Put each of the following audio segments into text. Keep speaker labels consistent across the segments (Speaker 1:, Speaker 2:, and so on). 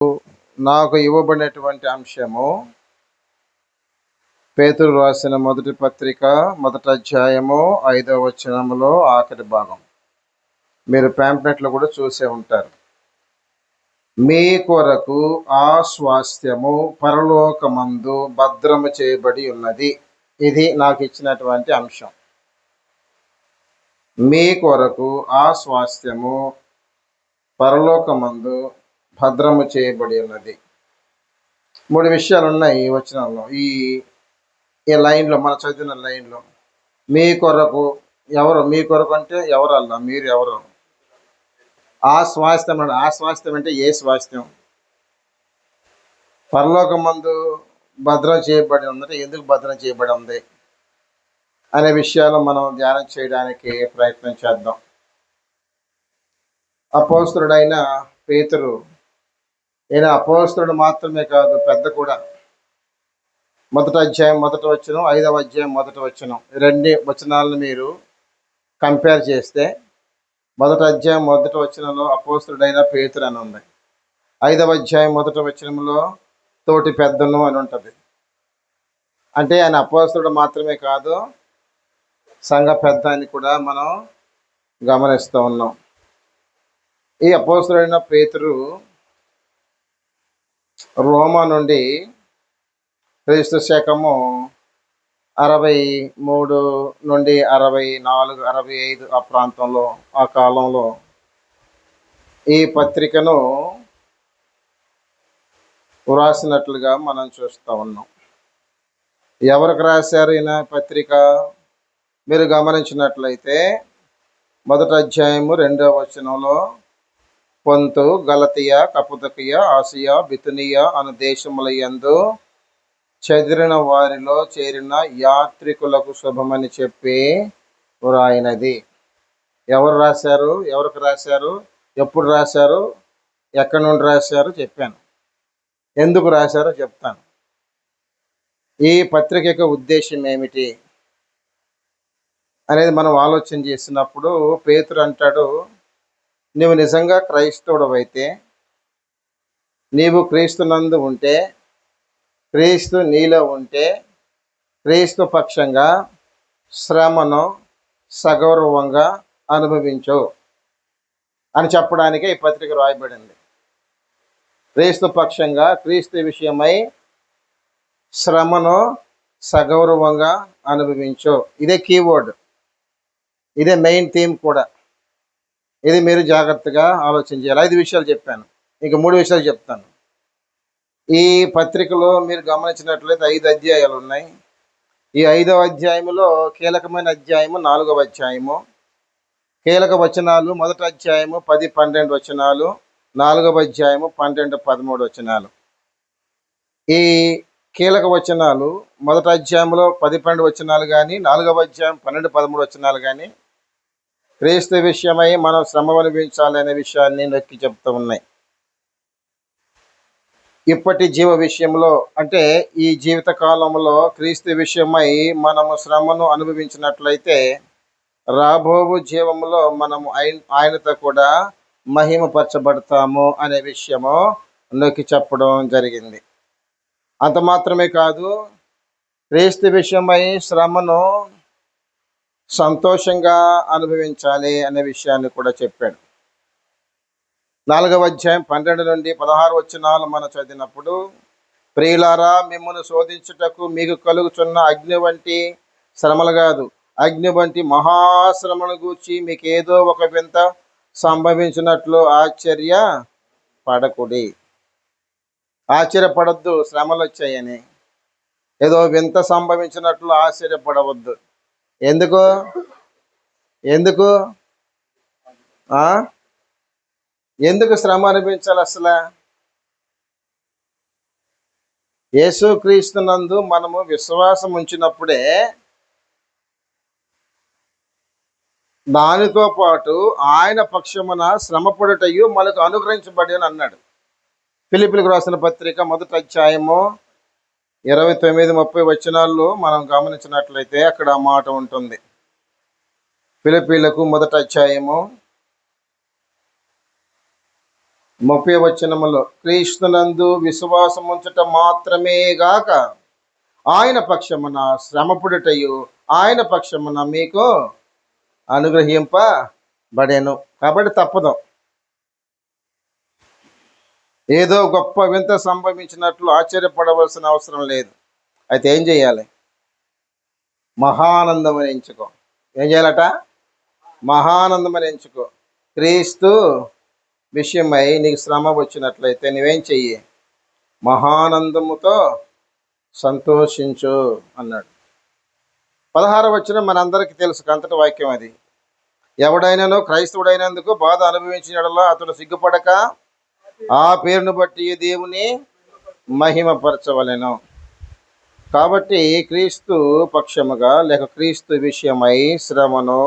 Speaker 1: నాకు ఇవ్వబడినటువంటి అంశము పేతురు రాసిన మొదటి పత్రిక 1వ అధ్యాయము 5వ వచనములో ఆఖరి భాగం. మీరు ప్యాంప్లెట్లో కూడా చూసే ఉంటారు. మీ కొరకు ఆ స్వాస్థ్యము పరలోకమందు భద్రము చేయబడి ఉన్నది. ఇది నాకు ఇచ్చినటువంటి అంశం. మీ కొరకు ఆ స్వాస్థ్యము పరలోకమందు భద్రము చేయబడి ఉన్నది. 3 విషయాలు ఉన్నాయి ఈ వచనంలో. ఈ లైన్లో, మన చదివిన లైన్లో. మీ కొరకు ఎవరు? మీ కొరకు అంటే ఎవరల్లా? మీరు ఎవరు? ఆ స్వాస్థ్యం. ఆ స్వాస్థ్యం అంటే ఏ స్వాస్థ్యం? పరలోకమందు భద్రం చేయబడి ఉందంటే ఎందుకు భద్రం చేయబడి ఉంది అనే విషయాలు మనం ధ్యానం చేయడానికి ప్రయత్నం చేద్దాం. అపోస్తలుడైన పేతురు, ఈయన అపోస్తలుడు మాత్రమే కాదు, పెద్ద కూడా. 1వ అధ్యాయం 1వ వచనం, 5వ అధ్యాయం 1వ వచనం, 2 వచనాలను మీరు కంపేర్ చేస్తే 1వ అధ్యాయం 1వ వచనంలో అపోస్తలుడైన పేతురు అని ఉంది. 5వ అధ్యాయం 1వ వచనంలో తోటి పెద్దను అని ఉంటుంది. అంటే ఆయన అపోస్తలుడు మాత్రమే కాదు, సంఘ పెద్ద అని కూడా మనం గమనిస్తూ ఉన్నాం. ఈ అపోస్తలుడైన పేతురు రోమా నుండి క్రీస్తు శకము 63 నుండి 64, 65 ఆ ప్రాంతంలో, ఆ కాలంలో ఈ పత్రికను వ్రాసినట్లుగా మనం చూస్తూ ఉన్నాం. ఎవరికి రాశారు ఈయన పత్రిక? మీరు గమనించినట్లయితే 1వ అధ్యాయము 2వ వచనంలో పొంతు, గలతీయ, కపదొకియ, ఆసియా, బితునియ అను దేశముల యందు చెదిరిన వారిలో చేరిన యాత్రికులకు శుభమని చెప్పి వ్రాయినది. ఎవరు రాశారు? ఎవరికి రాశారు? ఎప్పుడు రాశారు? ఎక్కడి నుండి రాశారు చెప్పాను. ఎందుకు రాశారో చెప్తాను. ఈ పత్రిక యొక్క ఉద్దేశం ఏమిటి అనేది మనం ఆలోచన చేసినప్పుడు పేతురు అంటాడు, నీవు నిజంగా క్రైస్తవుడవైతే, నీవు క్రీస్తునందు ఉంటే, క్రీస్తు నీలో ఉంటే, క్రీస్తు పక్షంగా శ్రమను సగౌరవంగా అనుభవించు అని చెప్పడానికే ఈ పత్రిక రాయబడింది. క్రీస్తు పక్షంగా, క్రీస్తు విషయమై శ్రమను సగౌరవంగా అనుభవించు. ఇదే కీవర్డ్, ఇదే మెయిన్ థీమ్ కూడా. ఇది మీరు జాగ్రత్తగా ఆలోచన చేయాలి. 5 విషయాలు చెప్పాను, ఇంక 3 విషయాలు చెప్తాను. ఈ పత్రికలో మీరు గమనించినట్లయితే 5 అధ్యాయాలు ఉన్నాయి. ఈ 5వ అధ్యాయంలో కీలకమైన అధ్యాయము 4వ అధ్యాయము. కీలక వచనాలు 1వ అధ్యాయము 10, 12 వచనాలు, 4వ అధ్యాయము 12, 13 వచనాలు. ఈ కీలక వచనాలు 1వ అధ్యాయంలో 10, 12 వచనాలు కానీ, 4వ అధ్యాయం 12, 13 వచనాలు కానీ క్రీస్తు విషయమై మనం శ్రమ అనుభవించాలి అనే విషయాన్ని నొక్కి చెప్తూ ఉన్నాయి. ఇప్పటి జీవ విషయంలో, అంటే ఈ జీవిత కాలంలో క్రీస్తు విషయమై మనము శ్రమను అనుభవించినట్లయితే రాబోవు జీవములో మనము ఆయనతో కూడా మహిమపరచబడతాము అనే విషయము నొక్కి చెప్పడం జరిగింది. అంత మాత్రమే కాదు, క్రీస్తు విషయమై శ్రమను సంతోషంగా అనుభవించాలి అనే విషయాన్ని కూడా చెప్పాడు. 4వ అధ్యాయం 12 నుండి 16 వచనాలు మనం చదివినప్పుడు, ప్రియులారా, మిమ్మల్ని శోధించుటకు మీకు కలుగుచున్న అగ్ని వంటి శ్రమలు కాదు, అగ్ని వంటి మహాశ్రమను గూర్చి మీకు ఏదో ఒక వింత సంభవించినట్లు ఆశ్చర్య పడకుడి. ఆశ్చర్యపడద్దు శ్రమలు వచ్చాయని. ఏదో వింత సంభవించినట్లు ఆశ్చర్యపడవద్దు. ఎందుకు? ఎందుకు శ్రమ అనిపించాలి అసలు? యేసుక్రీస్తునందు మనము విశ్వాసం ఉంచినప్పుడే దానితో పాటు ఆయన పక్షమున శ్రమపడుటయు మనకు అనుగ్రహించబడి అని అన్నాడు. ఫిలిప్పీయులకు రాసిన పత్రిక 1వ అధ్యాయము 29, 30 వచనాల్లో మనం గమనించినట్లయితే అక్కడ ఆ మాట ఉంటుంది. ఫిలిప్పీయులకు 1వ అధ్యాయము 30 క్రీస్తునందు విశ్వాసముంచట మాత్రమే గాక ఆయన పక్షమున శ్రమపుడుటయు ఆయన పక్షమున మీకు అనుగ్రహింపబడెను. కాబట్టి తప్పదు. ఏదో గొప్ప వింత సంభవించినట్లు ఆశ్చర్యపడవలసిన అవసరం లేదు. అయితే ఏం చేయాలి? మహానందం అని ఎంచుకో. ఏం చేయాలట? మహానందం అని ఎంచుకో. క్రీస్తు విషయమై నీకు శ్రమ వచ్చినట్లయితే నువ్వేం చెయ్యి? మహానందముతో సంతోషించు అన్నాడు. 16వ వచనం మనందరికీ తెలుసు, అంతటి వాక్యం అది. ఎవడైనానో క్రైస్తవుడైనందుకు బాధ అనుభవించినడలా అతడు సిగ్గుపడక ఆ పేరును బట్టి దేవుని మహిమపరచవలెను. కాబట్టి క్రీస్తు పక్షముగా లేక క్రీస్తు విషయమై శ్రమను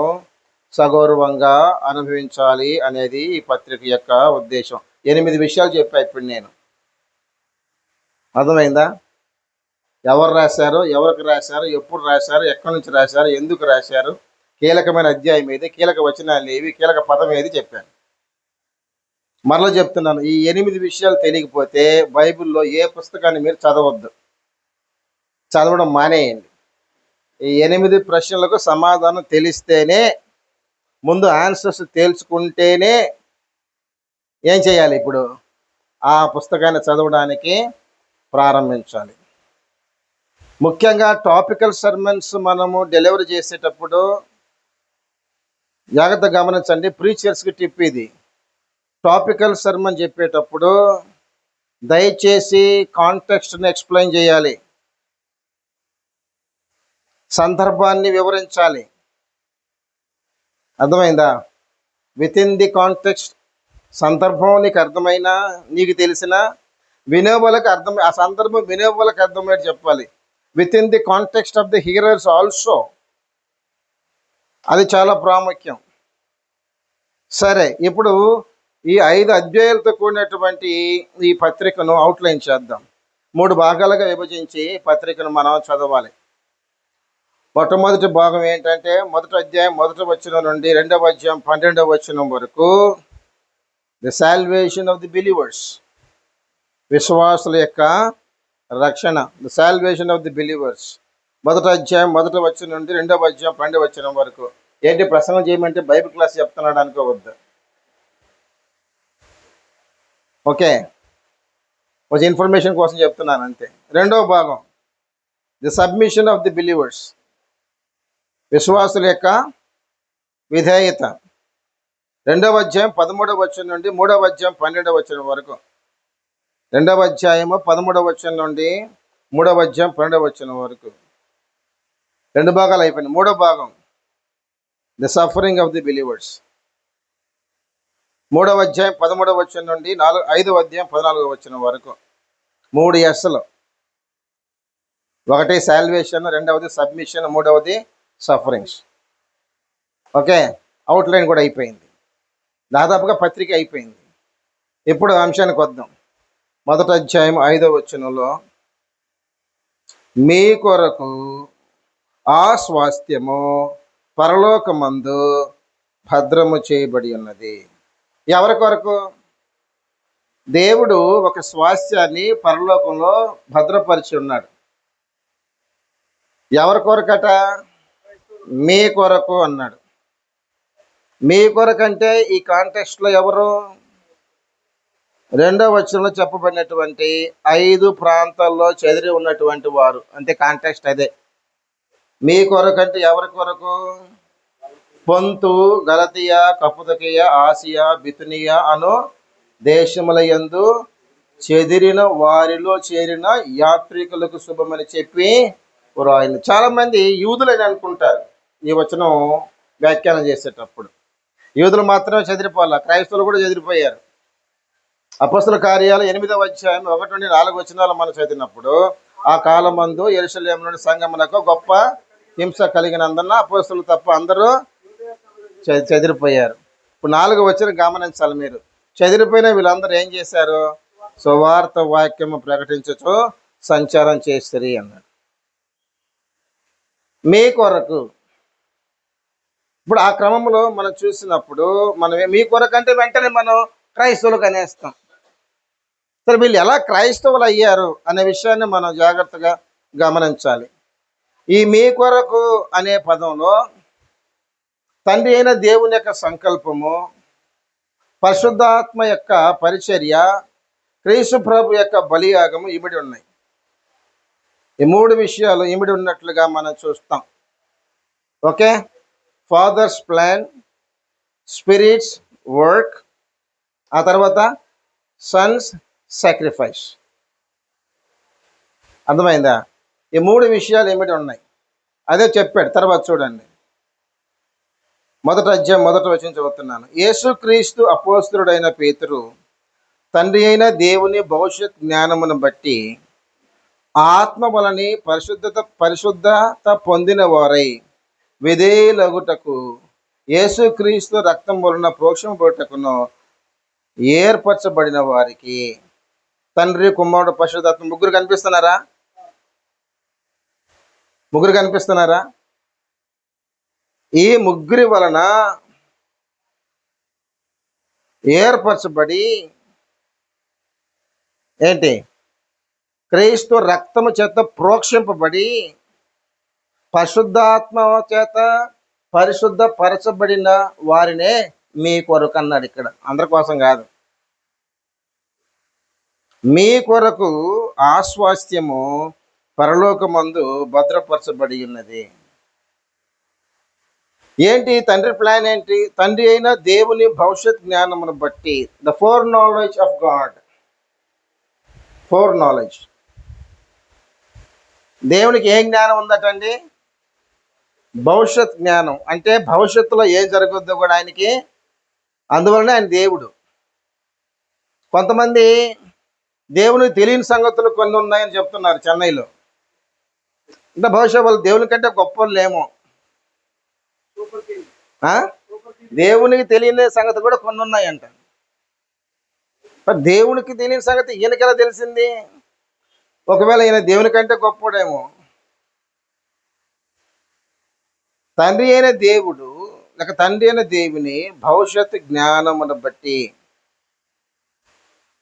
Speaker 1: సగౌరవంగా అనుభవించాలి అనేది ఈ పత్రిక యొక్క ఉద్దేశం. 8 విషయాలు చెప్పా ఇప్పుడు నేను. అర్థమైందా? ఎవరు రాశారు, ఎవరికి రాశారు, ఎప్పుడు రాశారు, ఎక్కడి నుంచి రాశారు, ఎందుకు రాశారు, కీలకమైన అధ్యాయం ఏది, కీలక వచనాలు ఏవి, కీలక పదం ఏది చెప్పాను. మరలా చెప్తున్నాను, ఈ 8 విషయాలు తెలియకపోతే బైబిల్లో ఏ పుస్తకాన్ని మీరు చదవద్దు, చదవడం మానేయండి. ఈ 8 ప్రశ్నలకు సమాధానం తెలిస్తేనే, ముందు ఆన్సర్స్ తేల్చుకుంటేనే ఏం చేయాలి? ఇప్పుడు ఆ పుస్తకాన్ని చదవడానికి ప్రారంభించాలి. ముఖ్యంగా టాపికల్ సర్మన్స్ మనము డెలివరీ చేసేటప్పుడు జాగ్రత్త గమనించండి. ప్రీచర్స్కి టిప్ ఇది. టాపికల్ సర్మన్ చెప్పేటప్పుడు దయచేసి కాంటెక్స్ట్ని ఎక్స్ప్లెయిన్ చేయాలి, సందర్భాన్ని వివరించాలి. అర్థమైందా? విత్ ఇన్ ది కాంటెక్స్ట్, సందర్భం నీకు అర్థమైనా, నీకు తెలిసిన వినేవాళ్ళకి అర్థం, ఆ సందర్భం వినేవాళ్ళకి అర్థమయ్యేది చెప్పాలి. With in the context of the hearers also, అది చాలా ప్రాముఖ్యం. సరే, ఇప్పుడు ఈ 5 అధ్యాయాలతో కూడినటువంటి ఈ పత్రికను అవుట్లైన్ చేద్దాం. 3 భాగాలుగా విభజించి పత్రికను మనం చదవాలి. మొట్టమొదటి భాగం ఏంటంటే, మొదటి అధ్యాయం 1వ వచనం నుండి 2వ అధ్యాయం 12వ వచనం వరకు the salvation of the believers, విశ్వాసుల యొక్క రక్షణ. The salvation of the believers, మొదటి అధ్యాయం 1వ వచనం నుండి 2వ అధ్యాయం 12వ వచనం వరకు. ఏంటి ప్రసంగం చేయమంటే బైబిల్ క్లాస్ చెప్తున్నాడు అనుకోవద్దు. ఓకే, కొంచెం ఇన్ఫర్మేషన్ కోసం చెప్తున్నాను అంతే. 2వ భాగం the submission of the believers, విశ్వాసుల యొక్క విధేయత. 2వ అధ్యాయం 13వ వచనం నుండి 3వ అధ్యాయం 12వ వచనం వరకు. 2వ అధ్యాయము 13వ వచనం నుండి 3వ అధ్యాయం 12వ వచనం వరకు. 2 భాగాలు అయిపోయినాయి. 3వ భాగం the suffering of the believers, 3వ అధ్యాయం 13వ వచనం నుండి 5వ అధ్యాయం 14వ వచనం వరకు. 3 Sలు. 1 సాల్వేషన్, 2వది సబ్మిషన్, 3వది సఫరింగ్స్. ఓకే, అవుట్లైన్ కూడా అయిపోయింది, దాదాపుగా పత్రిక అయిపోయింది. ఇప్పుడు అంశానికి వద్దాం. మొదటి అధ్యాయం 5వ వచనంలో, మీ కొరకు ఆ స్వాస్థ్యము పరలోకమందు భద్రము చేయబడి ఉన్నది. ఎవరి కొరకు? దేవుడు ఒక స్వాస్థ్యాన్ని పరలోకంలో భద్రపరిచి ఉన్నాడు. ఎవరి కొరకట? మీ కొరకు అన్నాడు. మీ కొరకు అంటే ఈ కాంటెక్స్ట్లో ఎవరు? 2వ వచనంలో చెప్పబడినటువంటి 5 ప్రాంతాల్లో చెదిరి ఉన్నటువంటి వారు, అంటే కాంటెక్స్ట్ అదే. మీ కొరకు అంటే ఎవరి కొరకు? పొంతు, గలతియా, కప్పుదకియ, ఆసియా, బితునియా అను దేశముల యందు చెదిరిన వారిలో చేరిన యాత్రికులకు శుభమని చెప్పి ఆయన. చాలామంది యూదులని అనుకుంటారు ఈ వచనం వ్యాఖ్యానం చేసేటప్పుడు. యూదులు మాత్రమే చెదిరిపోవాల, క్రైస్తవులు కూడా చెదిరిపోయారు. అపొస్తలుల కార్యాలు 8వ అధ్యాయం 1 నుండి 4 వచనాలు మనం చదివినప్పుడు, ఆ కాలమందు యెరూషలేములోని సంఘమునకు గొప్ప హింస కలిగినందున అపొస్తలులు తప్ప అందరూ చెదిరిపోయారు. ఇప్పుడు 4వ వచనం గమనించాలి మీరు. చెదిరిపోయిన వీళ్ళందరూ ఏం చేశారు? సువార్త వాక్యము ప్రకటించుచు సంచారం చేస్తారు అన్నాడు. మీ కొరకు. ఇప్పుడు ఆ క్రమంలో మనం చూసినప్పుడు, మనం మీ కొరకు అంటే వెంటనే మనం క్రైస్తవులకు అనేస్తాం. సరే, వీళ్ళు ఎలా క్రైస్తవులు అయ్యారు అనే విషయాన్ని మనం జాగ్రత్తగా గమనించాలి. ఈ మీ కొరకు అనే పదంలో తండ్రి అయిన దేవుని యొక్క సంకల్పము, పరిశుద్ధాత్మ యొక్క పరిచర్య, క్రీస్తు ప్రభు యొక్క బలియాగము ఇమిడి ఉన్నాయి. ఈ మూడు విషయాలు ఇమిడి ఉన్నట్లుగా మనం చూస్తాం. Okay, fathers plan, spirits work, ఆ తర్వాత సన్స్ సాక్రిఫైస్. అర్థమైందా? ఈ మూడు విషయాలు ఏమిటి ఉన్నాయి అదే చెప్పాడు. తర్వాత చూడండి, మొదటి అధ్యాయం మొదటి వచనం చదువుతున్నాను. యేసుక్రీస్తు అపోస్తలుడైన పేతురు తండ్రి అయిన దేవుని భవిష్యత్ జ్ఞానమును బట్టి ఆత్మ వలని పరిశుద్ధత పొందిన వారై విధేయులగుటకు యేసుక్రీస్తు రక్తం వలన ప్రోక్షింపబడుటకును ఏర్పరచబడిన వారికి, తండ్రి కుమారుడు పరిశుద్ధాత్మ ముగ్గురు కనిపిస్తున్నారా? ముగ్గురు కనిపిస్తున్నారా? ఈ ముగ్గురి వలన ఏర్పరచబడి ఏంటి? క్రీస్తు రక్తము చేత ప్రోక్షింపబడి పరిశుద్ధాత్మ చేత పరిశుద్ధపరచబడిన వారినే మీ కొరకు అన్నాడు. ఇక్కడ అందరి కోసం కాదు, మీ కొరకు ఆస్వాస్థ్యము పరలోకమందు భద్రపరచబడి ఉన్నది. ఏంటి తండ్రి ప్లాన్? ఏంటి? తండ్రి అయిన దేవుని భవిష్యత్ జ్ఞానమును బట్టి, the four knowledge of God. Four knowledge. దేవునికి ఏం జ్ఞానం ఉందటండి? భవిష్యత్ జ్ఞానం. అంటే భవిష్యత్తులో ఏం జరుగుద్దో కూడా ఆయనకి, అందువలనే ఆయన దేవుడు. కొంతమంది దేవునికి తెలియని సంగతులు కొన్ని ఉన్నాయని చెప్తున్నారు చెన్నైలో. అంటే భవిష్యత్ వాళ్ళు దేవుని కంటే గొప్ప వాళ్ళేమో. దేవునికి తెలియని సంగతి కూడా కొన్ని ఉన్నాయంట. దేవునికి తెలియని సంగతి ఈయనకెలా తెలిసింది? ఒకవేళ ఈయన దేవుని కంటే గొప్పడేమో. తండ్రి అయిన దేవుడు లేక తండ్రి అయిన దేవుని భవిష్యత్ జ్ఞానమును బట్టి,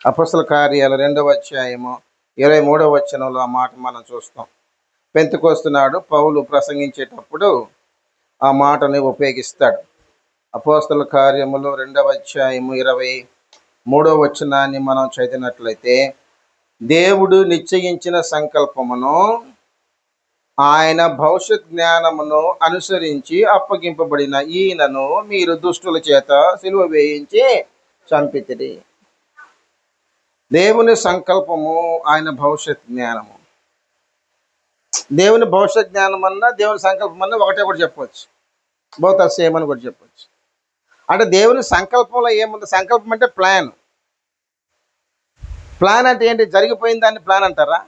Speaker 1: అపొస్తలుల కార్యాలు 2వ అధ్యాయము 23వ వచనంలో ఆ మాట మనం చూస్తాం. పెంతెకొస్తు నాడు పౌలు ప్రసంగించేటప్పుడు ఆ మాటని ఉపయోగిస్తాడు. అపొస్తలుల కార్యములు 2వ అధ్యాయము 23వ వచనాన్ని మనం చదివినట్లయితే, దేవుడు నిశ్చయించిన సంకల్పమును ఆయన భవిష్యత్ జ్ఞానమును అనుసరించి అప్పగింపబడిన ఈయనను మీరు దుష్టుల చేత సిలువ వేయించి చంపితిరి. దేవుని సంకల్పము, ఆయన భవిష్యత్ జ్ఞానము. దేవుని భవిష్యత్ జ్ఞానం అన్నా దేవుని సంకల్పం అన్నా ఒకటే కూడా చెప్పవచ్చు. బోత్ ఆర్ సేమ్ అని కూడా చెప్పవచ్చు. అంటే దేవుని సంకల్పంలో ఏముంది? సంకల్పం అంటే ప్లాన్. ప్లాన్ అంటే ఏంటి? జరిగిపోయిన దాన్ని ప్లాన్ అంటారా?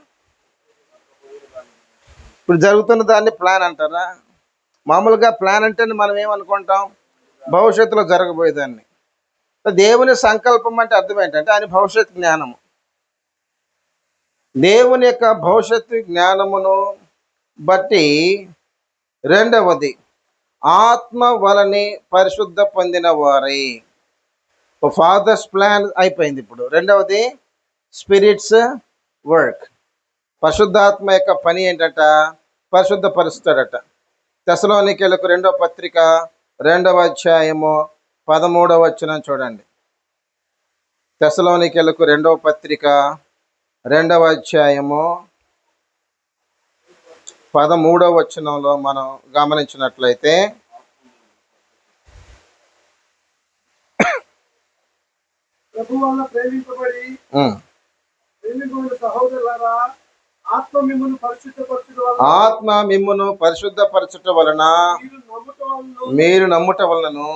Speaker 1: ఇప్పుడు జరుగుతున్న దాన్ని ప్లాన్ అంటారా? మామూలుగా ప్లాన్ అంటే మనం ఏమనుకుంటాం? భవిష్యత్తులో జరగబోయేదాన్ని. దేవుని సంకల్పం అంటే అర్థం ఏంటంటే ఆయన భవిష్యత్ జ్ఞానము. దేవుని యొక్క భవిష్యత్తు జ్ఞానమును బట్టి, రెండవది ఆత్మ వలని పరిశుద్ధ పొందిన వారై. ఫాదర్స్ ప్లాన్ అయిపోయింది. ఇప్పుడు రెండవది స్పిరిట్స్ వర్క్. పరిశుద్ధాత్మ యొక్క పని ఏంటట? పరిశుద్ధపరుస్తాడట. తెస్సలోనికీయులకు 2వ పత్రిక 2వ అధ్యాయము 13వ వచనం చూడండి. తెస్సలోనికీయులకు 2వ పత్రిక 2వ అధ్యాయము 13వ వచనంలో మనం గమనించినట్లయితే, ఆత్మ మిమ్మును పరిశుద్ధపరచుట వలన మీరు నమ్ముట వలనను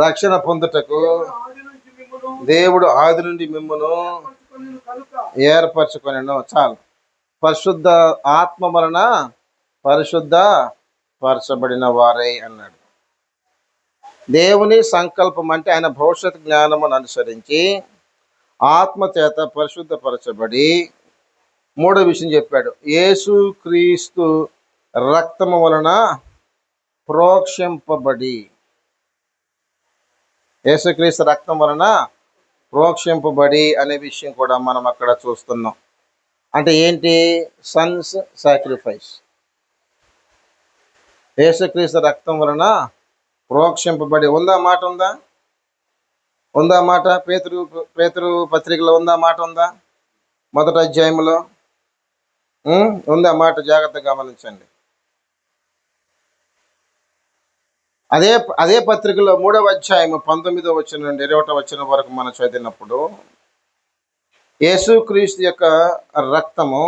Speaker 1: రక్షణ పొందుటకు దేవుడు ఆది నుండి మిమ్మును ఏర్పరచుకొనెను. చాలు. పరిశుద్ధ ఆత్మ వలన పరిశుద్ధ పరచబడిన వారై అన్నాడు. దేవుని సంకల్పం అంటే ఆయన భవిష్యత్ జ్ఞానమును అనుసరించి ఆత్మ చేత పరిశుద్ధపరచబడి, మూడో విషయం చెప్పాడు, యేసుక్రీస్తు రక్తము వలన ప్రోక్షింపబడి. యేసుక్రీస్తు రక్తం వలన ప్రోక్షింపబడి అనే విషయం కూడా మనం అక్కడ చూస్తున్నాం. అంటే ఏంటి? Sons sacrifice. యేసుక్రీస్తు రక్తం వలన ప్రోక్షింపబడి ఉందా మాట? ఉందా మాట? పేతురు పత్రికలో ఉందా మాట? ఉందా? మొదటి అధ్యాయంలో ఉందా మాట? జాగ్రత్తగా గమనించండి. అదే అదే పత్రికలో 3వ అధ్యాయము 19వ వచనం నుండి 21వ వచనం వరకు మనం చదివినప్పుడు యేసుక్రీస్తు యొక్క రక్తము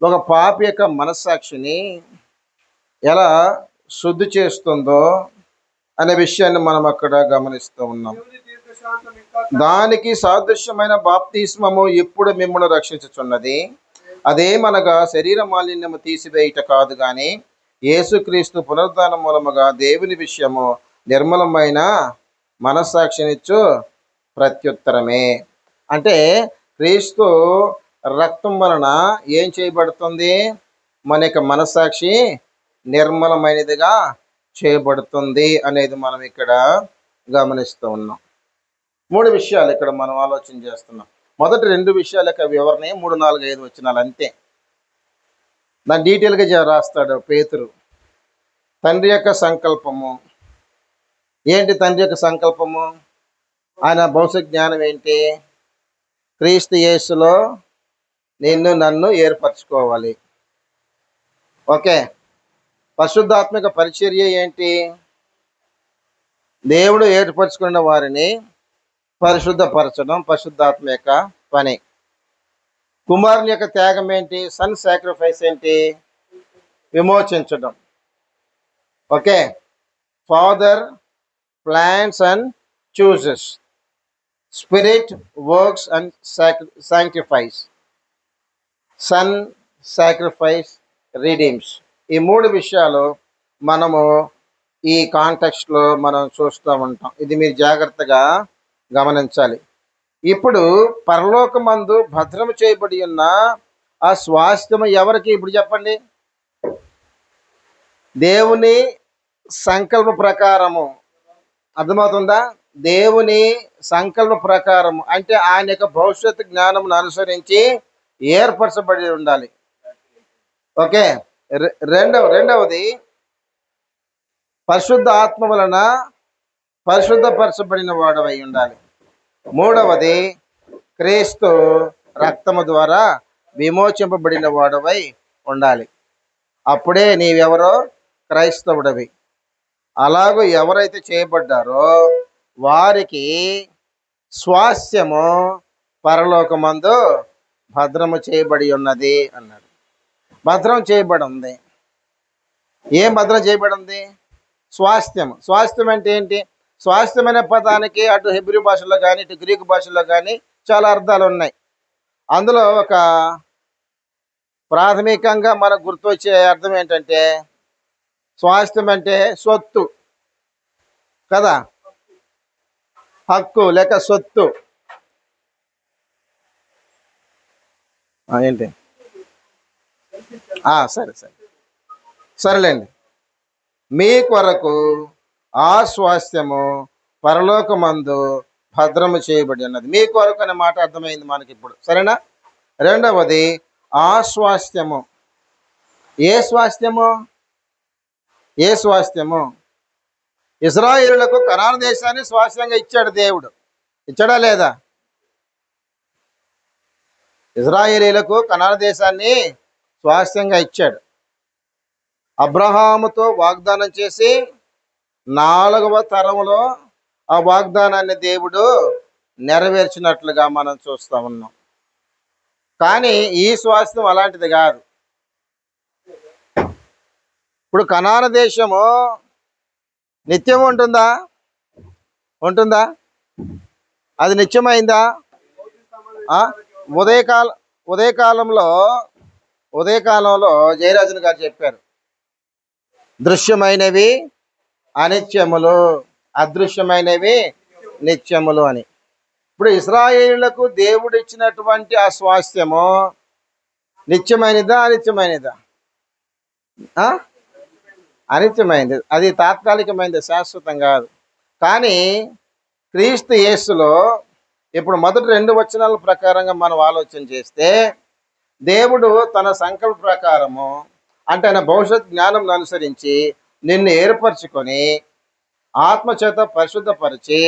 Speaker 1: ఒక పాపి యొక్క మనస్సాక్షిని ఎలా శుద్ధి చేస్తుందో అనే విషయాన్ని మనం అక్కడ గమనిస్తూ ఉన్నాం. దానికి సాదృశ్యమైన బాప్తిస్మము ఇప్పుడు మిమ్మల్ని రక్షించుచున్నది. అదేమనగా శరీర మాలిన్యము తీసివేయుట కాదు, కానీ యేసుక్రీస్తు పునరుద్ధానం మూలముగా దేవుని విషయము నిర్మలమైన మనస్సాక్షినిచ్చు ప్రత్యుత్తరమే. అంటే క్రీస్తు రక్తం వలన ఏం చేయబడుతుంది? మన యొక్క మనస్సాక్షి నిర్మలమైనదిగా చేయబడుతుంది అనేది మనం ఇక్కడ గమనిస్తూ ఉన్నాం. 3 విషయాలు ఇక్కడ మనం ఆలోచన చేస్తున్నాం. మొదటి 2 విషయాల యొక్క వివరణ 3, 4, 5 వచనాలు అంతే. దాన్ని డీటెయిల్గా రాస్తాడు పేతురు. తండ్రి యొక్క సంకల్పము ఏంటి? తండ్రి యొక్క సంకల్పము, ఆయన భవిష్యత్ జ్ఞానం ఏంటి? క్రీస్తు యేసులో నన్ను ఏర్పరచుకోవాలి. ఓకే. పరిశుద్ధాత్మిక పరిచర్య ఏంటి? దేవుడు ఏర్పరచుకున్న వారిని పరిశుద్ధపరచడం పరిశుద్ధాత్మ యొక్క పని. కుమారుని యొక్క త్యాగం ఏంటి? సన్ సాక్రిఫైస్ ఏంటి? విమోచించడం. Okay. Father plans and chooses, spirit works and sanctifies, son sacrifice redeems. ఈ 3 విషయాలు మనము ఈ కాంటెక్స్ట్లో మనం చూస్తూ ఉంటాం. ఇది మీరు జాగ్రత్తగా గమనించాలి. ఇప్పుడు పరలోకమందు భద్రము చేయబడి ఉన్న ఆ స్వాస్థ్యము ఎవరికి? ఇప్పుడు చెప్పండి. దేవుని సంకల్ప ప్రకారము. అర్థమవుతుందా? దేవుని సంకల్ప ప్రకారము అంటే ఆయన యొక్క భవిష్యత్తు జ్ఞానమును అనుసరించి ఏర్పరచబడి ఉండాలి. ఓకే. రెండవది పరిశుద్ధ ఆత్మ వలన పరిశుద్ధపరచబడిన వాడవై ఉండాలి. 3వది క్రీస్తు రక్తము ద్వారా విమోచింపబడిన వాడవై ఉండాలి. అప్పుడే నీవెవరో క్రైస్తవుడవి. అలాగూ ఎవరైతే చేయబడ్డారో వారికి స్వాస్థ్యము పరలోకమందు భద్రము చేయబడి ఉన్నది అన్నాడు. భద్రం చేయబడి ఉంది. ఏం భద్రం చేయబడి ఉంది? స్వాస్థ్యం. స్వాస్థ్యం అంటే ఏంటి? స్వాస్థ్యం అనే పదానికి అటు హెబ్రీ భాషలో కానీ ఇటు గ్రీకు భాషలో కానీ చాలా అర్థాలు ఉన్నాయి. అందులో ఒక ప్రాథమికంగా మనకు గుర్తొచ్చే అర్థం ఏంటంటే స్వాస్థ్యం అంటే సొత్తు కదా, హక్కు లేక సొత్తు. ఏంటి? సరేలేండి. మీ కొరకు ఆ స్వాస్థ్యము పరలోకమందు భద్రము చేయబడి ఉన్నది. మీ కొరకు అనే మాట అర్థమైంది మనకి ఇప్పుడు, సరేనా? రెండవది ఆ స్వాస్థ్యము. ఏ స్వాస్థ్యము? ఏ స్వాస్థ్యము? ఇశ్రాయేలులకు కనాను దేశాన్ని స్వాస్థ్యంగా ఇచ్చాడు దేవుడు. ఇచ్చాడా లేదా? ఇశ్రాయేలీలకు కనాను దేశాన్ని స్వాస్థ్యంగా ఇచ్చాడు. అబ్రహాముతో వాగ్దానం చేసి 4వ తరంలో ఆ వాగ్దానాన్ని దేవుడు నెరవేర్చినట్లుగా మనం చూస్తూ ఉన్నాం. కానీ ఈ స్వాస్థ్యం అలాంటిది కాదు. ఇప్పుడు కనాను దేశము నిత్యం ఉంటుందా? అది నిత్యమైందా? ఉదయకాలంలో జయరాజన్ గారు చెప్పారు, దృశ్యమైనవి అనిత్యములు, అదృశ్యమైనవి నిత్యములు అని. ఇప్పుడు ఇశ్రాయేలులకు దేవుడు ఇచ్చినటువంటి ఆ స్వాస్థ్యము నిత్యమైనదా అనిత్యమైనదా? అనిత్యమైనది. అది తాత్కాలికమైనది, శాశ్వతం కాదు. కానీ క్రీస్తు యేసులో ఇప్పుడు మొదటి 2 వచనాల ప్రకారంగా మనం ఆలోచన చేస్తే, దేవుడు తన సంకల్ప ప్రకారము అంటే ఆయన భవిష్యత్ జ్ఞానం అనుసరించి నిన్ను ఏర్పరచుకొని ఆత్మచేత పరిశుద్ధపరిచి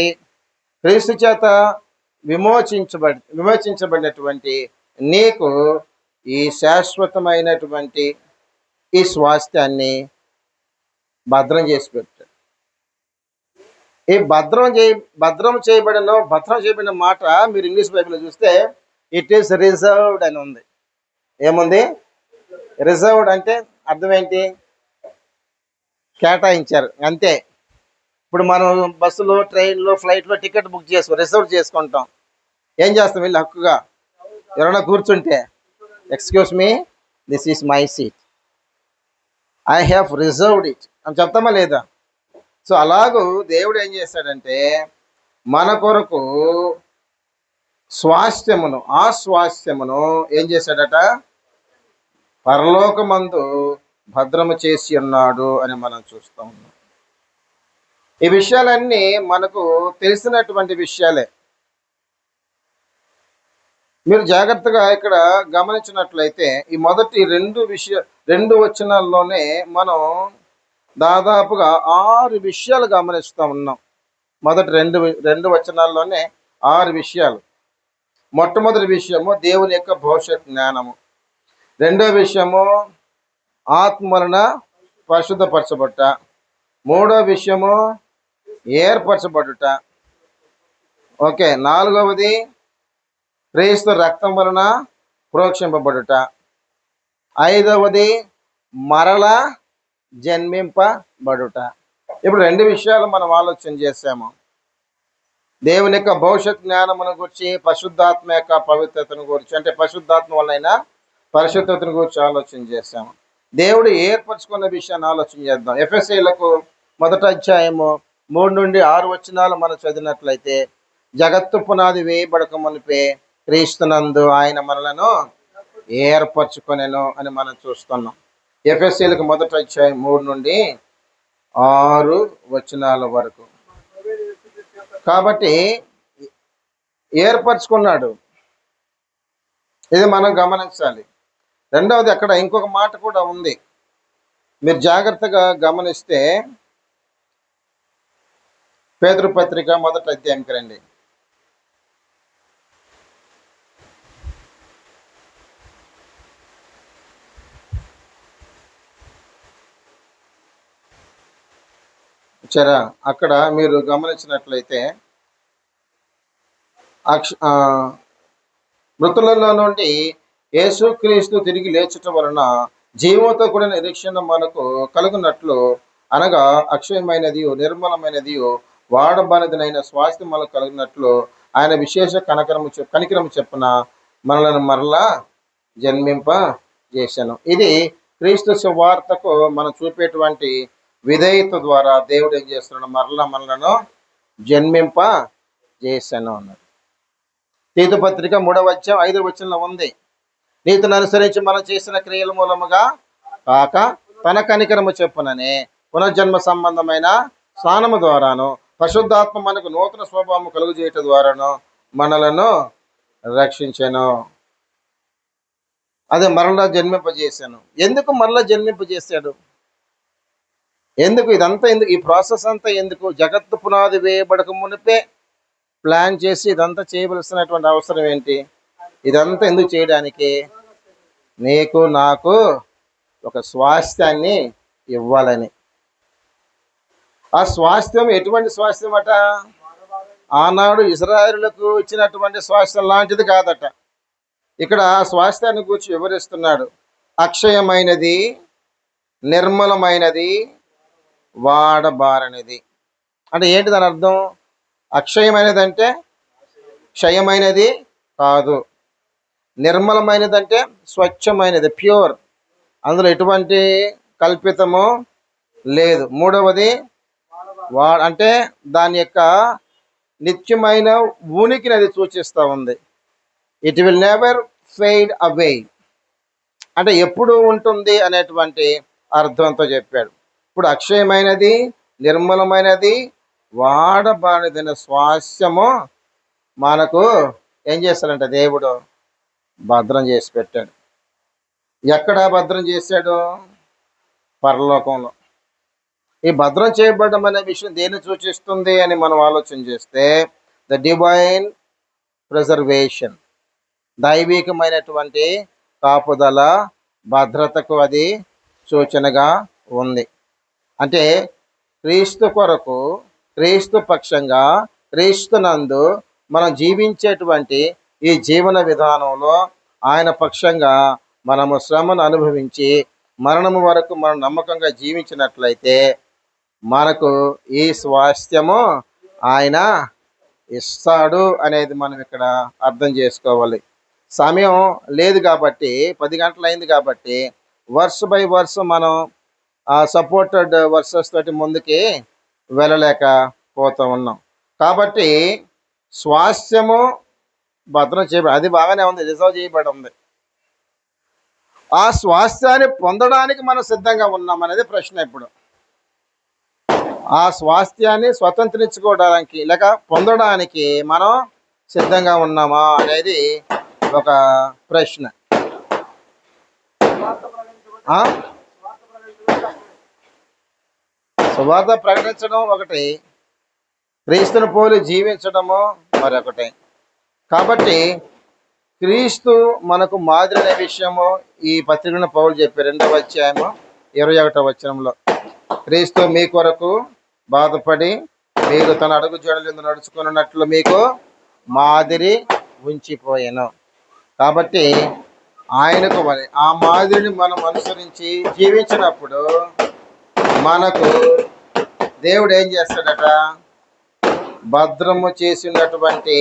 Speaker 1: క్రీస్తు చేత విమోచించబడినటువంటి నీకు ఈ శాశ్వతమైనటువంటి ఈ స్వాస్థ్యాన్ని భద్రం చేసి పెట్టాడు. ఈ భద్రం చేయబడిన మాట మీరు ఇంగ్లీష్ బైబిల్లో చూస్తే ఇట్ ఈస్ రిజర్వ్డ్ అని ఉంది. ఏముంది? రిజర్వ్డ్ అంటే అర్థం ఏంటి? కేటాయించారు అంతే. ఇప్పుడు మనం బస్సులో, ట్రైన్లో, ఫ్లైట్లో టికెట్ బుక్ రిజర్వ్ చేసుకుంటాం. ఏం చేస్తాం? వీళ్ళు హక్కుగా ఎవరైనా కూర్చుంటే, excuse me, this is my seat, I have reserved it అని చెప్తామా లేదా? సో అలాగూ దేవుడు ఏం చేశాడంటే మన కొరకు ఆ స్వాస్థ్యమును ఏం చేశాడట? పరలోకమందు భద్రము చేసి ఉన్నాడు అని మనం చూస్తూ ఉన్నాం. ఈ విషయాలన్నీ మనకు తెలిసినటువంటి విషయాలే. మీరు జాగ్రత్తగా ఇక్కడ గమనించినట్లయితే ఈ మొదటి 2 వచనాల్లోనే మనం దాదాపుగా 6 విషయాలు గమనిస్తూ ఉన్నాం. మొదటి 2 వచనాల్లోనే 6 విషయాలు. మొట్టమొదటి విషయము దేవుని యొక్క భవిష్యత్ జ్ఞానము. రెండో విషయము ఆత్మ వలన పరిశుద్ధపరచబడుట. మూడో విషయము ఏర్పరచబడుట. ఓకే. నాలుగవది క్రీస్తు రక్తం వలన ప్రోక్షింపబడుట. ఐదవది మరల జన్మింపబడుట. ఇప్పుడు 2 విషయాలు మనం ఆలోచన చేసాము. దేవుని యొక్క భవిష్యత్ జ్ఞానమును గురించి, పరిశుద్ధాత్మ యొక్క పవిత్రతను గురించి, అంటే పరిశుద్ధాత్మ వలన పరిశుద్ధతను గురించి ఆలోచన చేశాము. దేవుడు ఏర్పరచుకున్న విషయాన్ని ఆలోచన చేద్దాం. ఎఫెసీయులకు 1వ అధ్యాయము 3 నుండి 6 వచనాలు మనం చదివినట్లయితే, జగత్తు పునాది వేయబడక మునిపే క్రీస్తునందు ఆయన మనలను ఏర్పరచుకొనెను అని మనం చూస్తున్నాం. ఎఫెసీయులకు 1వ అధ్యాయం 3 నుండి 6 వచనాల వరకు. కాబట్టి ఏర్పరచుకున్నాడు, ఇది మనం గమనించాలి. రెండవది అక్కడ ఇంకొక మాట కూడా ఉంది. మీరు జాగ్రత్తగా గమనిస్తే పేతురు పత్రిక 1వ అధ్యాయంకి రండి. సరే, అక్కడ మీరు గమనించినట్లయితే మృతులలో నుండి యేసుక్రీస్తు తిరిగి లేచటం వలన జీవంతో కూడిన నిరీక్షణ మనకు కలుగునట్లు, అనగా అక్షయమైనది, నిర్మలమైనది, వాడబడినదైన స్వాస్థ్యం మనకు కలిగినట్లు ఆయన విశేష కనికరము చెప్పున మనలను మరలా జన్మింప చేశాను. ఇది క్రీస్తు సువార్తకు మనం చూపేటువంటి విధేయత ద్వారా దేవుడు ఏం చేస్తున్నాడు? మరలా మనలను జన్మింప చేశాను అన్నాడు. తీతు పత్రిక 3వ అధ్యాయం 5వ వచనంలో ఉంది, నీతిని అనుసరించి మనం చేసిన క్రియల మూలముగా కాక తన కనికరము చెప్పుననే పునర్జన్మ సంబంధమైన స్నానము ద్వారాను పరిశుద్ధాత్మ మనకు నూతన స్వభావం కలుగు చేయటం ద్వారాను మనలను రక్షించాను. అదే మరలా జన్మింపజేశాను. ఎందుకు మరలా జన్మింపజేశాడు? ఎందుకు ఇదంతా? ఎందుకు ఈ ప్రాసెస్ అంతా? ఎందుకు? జగత్తు పునాది వేయబడక మునిపే ప్లాన్ చేసి ఇదంతా చేయవలసినటువంటి అవసరం ఏంటి? ఇదంతా ఎందుకు చేయడానికి? నీకు నాకు ఒక స్వాస్థ్యాన్ని ఇవ్వాలని. ఆ స్వాస్థ్యం ఎటువంటి స్వాస్థ్యం అట? ఆనాడు ఇశ్రాయేలులకు ఇచ్చినటువంటి స్వాస్థ్యం లాంటిది కాదట. ఇక్కడ ఆ స్వాస్థ్యాన్ని గురించి వివరిస్తున్నాడు. అక్షయమైనది, నిర్మలమైనది, వాడబారనిది. అంటే ఏంటి దాని అర్థం? అక్షయమైనది అంటే క్షయమైనది కాదు, నిర్మలమైనది అంటే స్వచ్ఛమైనది, ప్యూర్, అందులో ఎటువంటి కల్పితము లేదు. మూడవది అంటే దాని యొక్క నిత్యమైన ఉనికిని అది సూచిస్తూ ఉంది. ఇట్ విల్ నెవర్ ఫెయిడ్ అవే, అంటే ఎప్పుడు ఉంటుంది అనేటువంటి అర్థంతో చెప్పాడు. ఇప్పుడు అక్షయమైనది, నిర్మలమైనది, వాడబానిదైన స్వాస్థ్యము మనకు ఏం చేస్తాడంటే దేవుడు భద్రం చేసి పెట్టాడు. ఎక్కడ భద్రం చేశాడు? పరలోకంలో. ఈ భద్రం చేయబడడం అనే విషయం దేన్ని సూచిస్తుంది అని మనం ఆలోచన చేస్తే ద డివైన్ ప్రిజర్వేషన్, దైవికమైనటువంటి కాపుదల, భద్రతకు అది సూచనగా ఉంది. అంటే క్రీస్తు కొరకు, క్రీస్తు పక్షంగా, క్రీస్తునందు మనం జీవించేటువంటి ఈ జీవన విధానంలో ఆయన పక్షంగా మనము శ్రమను అనుభవించి మరణము వరకు మనం నమ్మకంగా జీవించినట్లయితే మనకు ఈ స్వాస్థ్యము ఆయన ఇస్తాడు అనేది మనం ఇక్కడ అర్థం చేసుకోవాలి. సమయం లేదు కాబట్టి 10 గంటలు అయింది కాబట్టి వర్స్ బై వర్స్ మనం సపోర్టెడ్ వర్సెస్ తోటి ముందుకి వెళ్ళలేకపోతూ ఉన్నాం. కాబట్టి స్వాస్థ్యము భద్రం చేయబడి, అది బాగానే ఉంది, రిజర్వ్ చేయబడి ఉంది. ఆ స్వాస్థ్యాన్ని పొందడానికి మనం సిద్ధంగా ఉన్నాం అనేది ప్రశ్న. ఇప్పుడు ఆ స్వాస్థ్యాన్ని స్వతంత్రించుకోవడానికి లేక పొందడానికి మనం సిద్ధంగా ఉన్నామా అనేది ఒక ప్రశ్న. సువార్త ప్రకటించడం ఒకటి, క్రీస్తుని పోలి జీవించడము మరొకటి. కాబట్టి క్రీస్తు మనకు మాదిరి అనే విషయము ఈ పత్రికను పౌలు చెప్పారు 2వ అధ్యాయము 21వ వచనంలో. క్రీస్తు మీ కొరకు బాధపడి మీరు తన అడుగు జాడలందు నడుచుకున్నట్లు మీకు మాదిరి ఉంచిపోయాను. కాబట్టి ఆయనకు ఆ మాదిరిని మనం అనుసరించి జీవించినప్పుడు మనకు దేవుడు ఏం చేస్తాడట? భద్రము చేసినటువంటి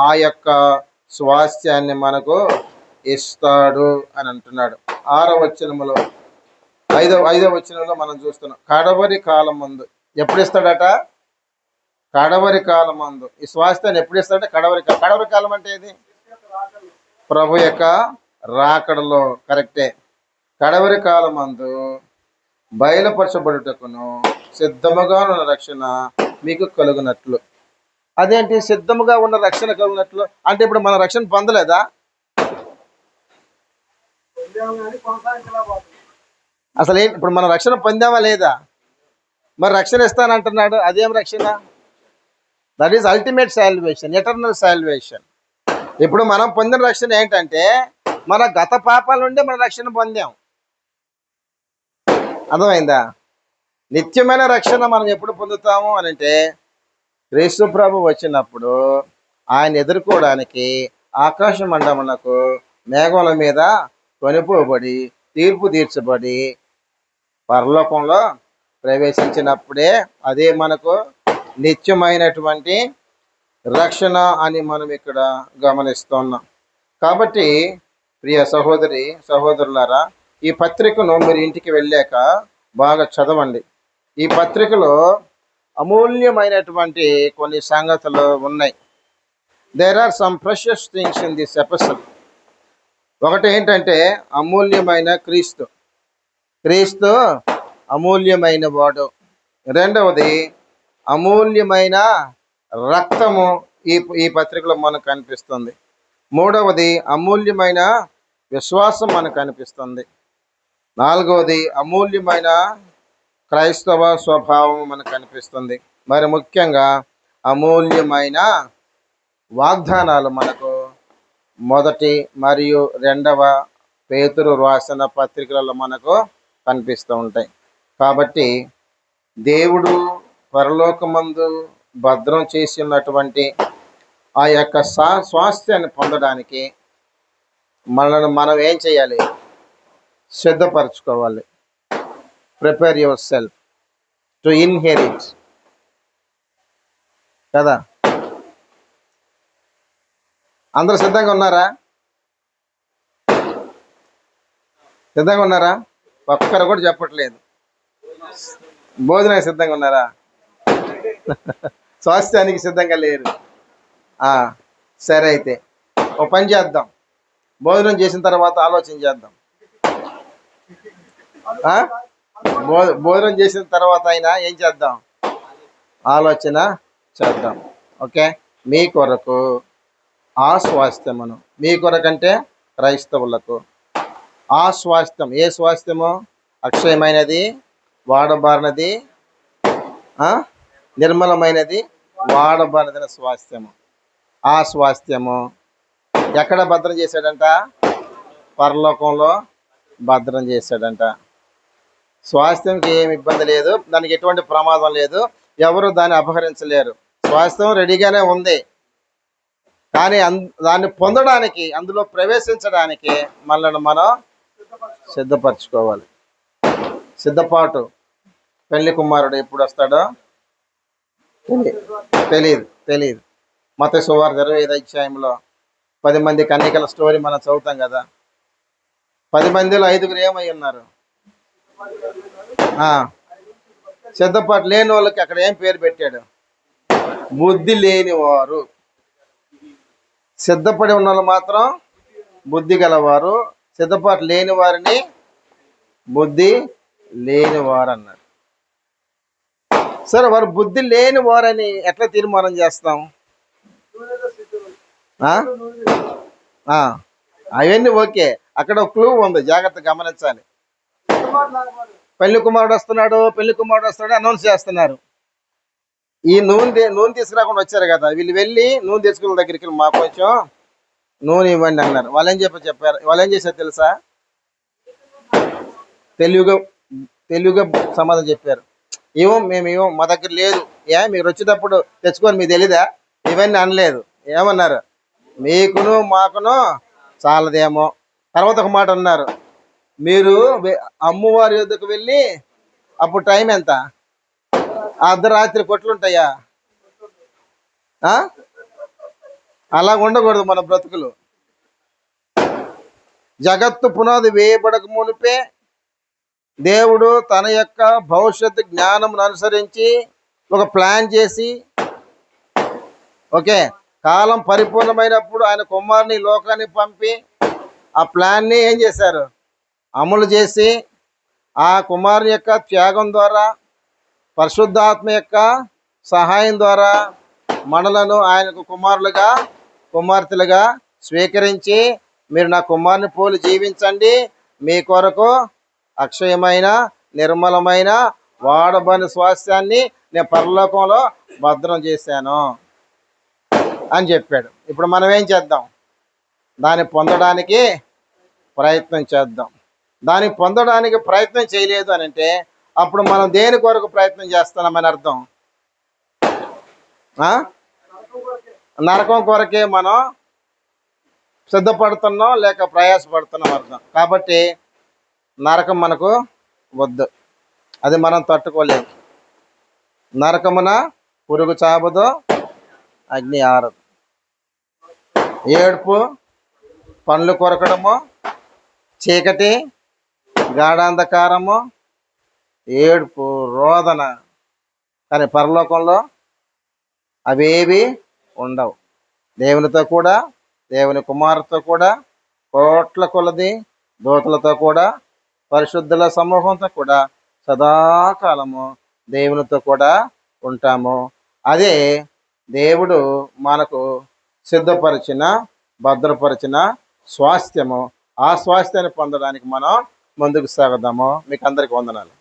Speaker 1: ఆ యొక్క స్వాస్థ్యాన్ని మనకు ఇస్తాడు అని అంటున్నాడు. 6వ వచనములో, 5వ వచనంలో మనం చూస్తున్నాం. కడవరి కాలం ముందు ఎప్పుడు ఇస్తాడట? కడవరి కాలం మందు ఈ స్వాస్థ్యాన్ని ఎప్పుడు ఇస్తాడంటే కడవరి కాలం అంటే ఏది? ప్రభు యొక్క రాకడలో. కరెక్టే. కడవరి కాలం మందు బయలుపరచబడుటకును సిద్ధముగా ఉన్న రక్షణ మీకు కలుగునట్లు. అదేంటి సిద్ధముగా ఉన్న రక్షణ కలుగునట్లు అంటే? ఇప్పుడు మన రక్షణ పొందలేదా? అసలు ఏంటి? ఇప్పుడు మన రక్షణ పొందామా లేదా? మరి రక్షణ ఇస్తానంటున్నాడు, అదేం రక్షణ? That is ultimate salvation, eternal salvation. ఇప్పుడు మనం పొందిన రక్షణ ఏంటంటే మన గత పాపాల నుండి మన రక్షణ పొందాం. అర్థమైందా? నిత్యమైన రక్షణ మనం ఎప్పుడు పొందుతాము అని అంటే క్రీస్తు ప్రభు వచ్చినప్పుడు ఆయన ఎదుర్కోవడానికి ఆకాశ మండములకు మేఘముల మీద కొనిపోబడి తీర్పు తీర్చబడి పరలోకంలో ప్రవేశించినప్పుడే అదే మనకు నిత్యమైనటువంటి రక్షణ అని మనం ఇక్కడ గమనిస్తున్నాం. కాబట్టి ప్రియ సహోదరి సహోదరులారా, ఈ పత్రికను మీరు ఇంటికి వెళ్ళాక బాగా చదవండి. ఈ పత్రికలో అమూల్యమైనటువంటి కొన్ని సంగతులు ఉన్నాయి. There are some precious things in this episode. ఒకటి ఏంటంటే అమూల్యమైన క్రీస్తు అమూల్యమైన వాడు. రెండవది అమూల్యమైన రక్తము ఈ పత్రికలో మనకు కనిపిస్తుంది. మూడవది అమూల్యమైన విశ్వాసం మనకు కనిపిస్తుంది. నాలుగవది అమూల్యమైన క్రైస్తవ స్వభావం మనకు కనిపిస్తుంది. మరి ముఖ్యంగా అమూల్యమైన వాగ్దానాలు మనకు 1 మరియు 2వ పేతురు రాసిన పత్రికలలో మనకు కనిపిస్తూ ఉంటాయి. కాబట్టి దేవుడు పరలోకమందు భద్రం చేసి ఉన్నటువంటి ఆ యొక్క స్వాస్థ్యాన్ని పొందడానికి మనం ఏం చేయాలి? సిద్ధపరచుకోవాలి. Prepare yourself to inherit కదా. అందరూ సిద్ధంగా ఉన్నారా? సిద్ధంగా ఉన్నారా? ఒక్కరు కూడా చెప్పట్లేదు. భోజనానికి సిద్ధంగా ఉన్నారా? స్వాస్థ్యానికి సిద్ధంగా లేరు. సరే, అయితే ఒక పని చేద్దాం. భోజనం చేసిన తర్వాత ఆలోచన చేద్దాం. భోజనం చేసిన తర్వాత అయినా ఏం చేద్దాం? ఆలోచన చేద్దాం. ఓకే. మీ కొరకు ఆ స్వాస్థ్యమును, మీ కొరకంటే క్రైస్తవులకు ఆ స్వాస్థ్యం, ఏ స్వాస్థ్యము? అక్షయమైనది, వాడబారినది, నిర్మలమైనది, వాడబారినది స్వాస్థ్యము. ఆ స్వాస్థ్యము ఎక్కడ భద్రం చేశాడంట? పరలోకంలో భద్రం చేశాడంట. స్వాస్థ్యంకి ఏమి ఇబ్బంది లేదు, దానికి ఎటువంటి ప్రమాదం లేదు, ఎవరు దాన్ని అపహరించలేరు. స్వాస్థ్యం రెడీగానే ఉంది, కానీ దాన్ని పొందడానికి, అందులో ప్రవేశించడానికి మనల్ని మనం సిద్ధపరచుకోవాలి. సిద్ధపాటు. పెళ్లి కుమారుడు ఎప్పుడు వస్తాడో తెలియదు. మత్తయి సువార్త 25వ అధ్యాయంలో 10 మంది కన్యకల స్టోరీ మనం చదువుతాం కదా. 10 మందిలో 5గురు ఏమై ఉన్నారు? సిద్ధపాటు లేని వాళ్ళకి అక్కడ ఏం పేరు పెట్టాడు? బుద్ధి లేనివారు. సిద్ధపడి ఉన్న వాళ్ళు మాత్రం బుద్ధి గలవారు, సిద్ధపాటు లేని వారిని బుద్ధి లేనివారు అన్నాడు. సరే, వారు బుద్ధి లేని వారని ఎట్లా తీర్మానం చేస్తాం? అవన్నీ ఓకే, అక్కడ ఒక క్లూ ఉంది, జాగ్రత్త గమనించాలి. పెళ్లి కుమారుడు వస్తున్నాడు అనౌన్స్ చేస్తున్నారు. ఈ నూనె తీసుకురాకుండా వచ్చారు కదా, వీళ్ళు వెళ్ళి నూనె తెచ్చుకున్న దగ్గరికి మాకు కొంచెం నూనె ఇవ్వండి అన్నారు. వాళ్ళు ఏం చెప్పారు? వాళ్ళు ఏం చేశారు తెలుసా? తెలివిగా సమాధానం చెప్పారు. మేము ఇవ్వం, మా దగ్గర లేదు. మీరు వచ్చేటప్పుడు తెచ్చుకొని మీకు తెలీదా? ఇవన్నీ అనలేదు. ఏమన్నారు? మీకును మాకును చాలదేమో. తర్వాత ఒక మాట అన్నారు, మీరు అమ్మవారి యొద్దకు వెళ్ళి, అప్పుడు టైం ఎంత? అర్ధరాత్రి కొట్లుంటాయా? అలా ఉండకూడదు మన బ్రతుకులు. జగత్తు పునాది వేయబడక మునిపే దేవుడు తన యొక్క భవిష్యత్తు జ్ఞానమును అనుసరించి ఒక ప్లాన్ చేసి, ఓకే, కాలం పరిపూర్ణమైనప్పుడు ఆయన కుమారుని లోకానికి పంపి ఆ ప్లాన్ని ఏం చేశారు? అమలు చేసి, ఆ కుమారుని యొక్క త్యాగం ద్వారా, పరిశుద్ధాత్మ యొక్క సహాయం ద్వారా మనలను ఆయనకు కుమార్తెలుగా స్వీకరించి, మీరు నా కుమారుని పోలి జీవించండి, మీ కొరకు అక్షయమైన, నిర్మలమైన, వాడబడిన స్వాస్థ్యాన్ని నేను పరలోకంలో భద్రం చేశాను అని చెప్పాడు. ఇప్పుడు మనం ఏం చేద్దాం? దాన్ని పొందడానికి ప్రయత్నం చేద్దాం. దాన్ని పొందడానికి ప్రయత్నం చేయలేదు అని అంటే అప్పుడు మనం దేని కొరకు ప్రయత్నం చేస్తున్నామని అర్థం? నరకం కొరకే మనం సిద్ధపడుతున్నాం, లేక ప్రయాసపడుతున్నాం అర్థం. కాబట్టి నరకం మనకు వద్దు, అది మనం తట్టుకోలేము. నరకమున పురుగు చావదు, అగ్ని ఆరదు. ఏడుపు, పండ్లు కొరకడము, చీకటి, గాఢాంధకారము, ఏడుపు, రోదన. కానీ పరలోకంలో అవేవి ఉండవు. దేవునితో కూడా, దేవుని కుమారుతో కూడా, కోట్ల కొలది దూతలతో కూడా, పరిశుద్ధుల సమూహంతో కూడా సదాకాలము దేవునితో కూడా ఉంటాము. అదే దేవుడు మనకు సిద్ధపరిచిన, భద్రపరిచిన స్వాస్థ్యము. ఆ స్వాస్థ్యాన్ని పొందడానికి మనం ముందుకు సాగుదాము. మీకు అందరికీ వందనాలు.